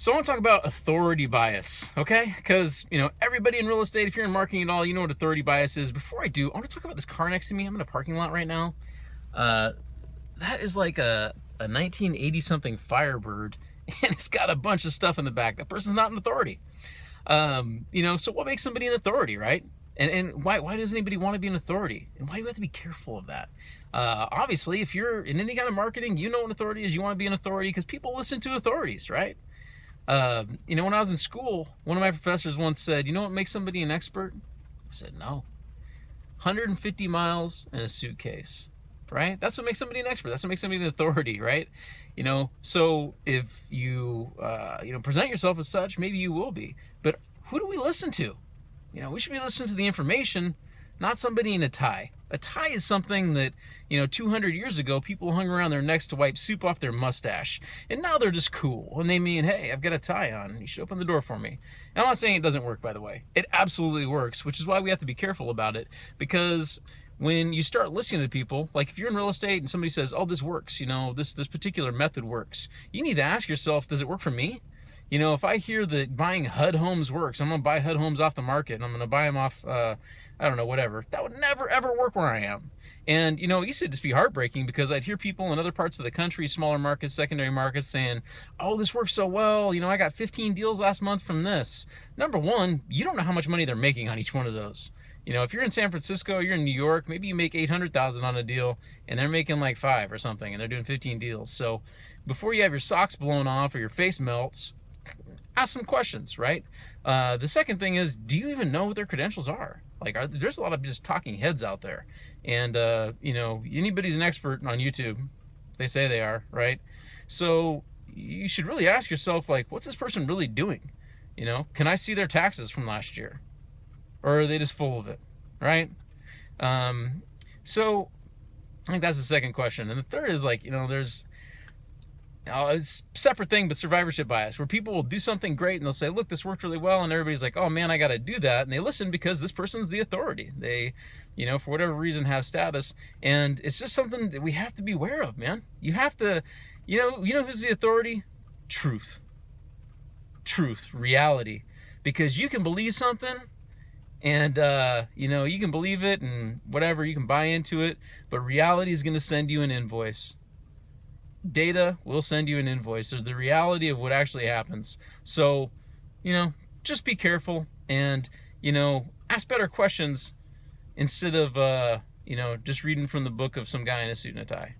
So I want to talk about authority bias, okay? Because, everybody in real estate, if you're in marketing at all, you know what authority bias is. Before I do, I want to talk about this car next to me. I'm in a parking lot right now. Uh, that is like a 1980 something Firebird, and it's got a bunch of stuff in the back. That person's not an authority. So what makes somebody an authority, right? And why does anybody want to be an authority? And why do we have to be careful of that? Obviously, if you're in any kind of marketing, you know what an authority is. You want to be an authority because people listen to authorities, right? When I was in school, one of my professors once said, you know what makes somebody an expert? I said, no. 150 miles in a suitcase, right? That's what makes somebody an expert. That's what makes somebody an authority, right? So if you, present yourself as such, maybe you will be. But who do we listen to? We should be listening to the information, not somebody in a tie. A tie is something that, 200 years ago, people hung around their necks to wipe soup off their mustache. And now they're just cool. And they mean, hey, I've got a tie on. You should open the door for me. And I'm not saying it doesn't work, by the way. It absolutely works, which is why we have to be careful about it. Because when you start listening to people, like if you're in real estate and somebody says, oh, this works, this particular method works, you need to ask yourself, does it work for me? If I hear that buying HUD homes works, I'm going to buy HUD homes off the market and I'm going to buy them off, whatever. That would never, ever work where I am. And, it used to just be heartbreaking because I'd hear people in other parts of the country, smaller markets, secondary markets saying, oh, this works so well. I got 15 deals last month from this. Number one, you don't know how much money they're making on each one of those. If you're in San Francisco, you're in New York, maybe you make $800,000 on a deal and they're making like 5 or something and they're doing 15 deals. So before you have your socks blown off or your face melts, ask some questions, right? The second thing is, do you even know what their credentials are? There's a lot of just talking heads out there. And, anybody's an expert on YouTube. They say they are, right? So you should really ask yourself, what's this person really doing? Can I see their taxes from last year? Or are they just full of it, right? So I think that's the second question. And the third is there's... it's a separate thing, but survivorship bias, where people will do something great and they'll say, look, this worked really well. And everybody's like, oh man, I got to do that. And they listen because this person's the authority. They, for whatever reason have status. And it's just something that we have to be aware of, man. You have to, who's the authority? Truth, reality. Because you can believe something and, you can believe it and whatever, you can buy into it, but reality is going to send you an invoice. Data will send you an invoice. Or the reality of what actually happens. So, just be careful and, ask better questions instead of, just reading from the book of some guy in a suit and a tie.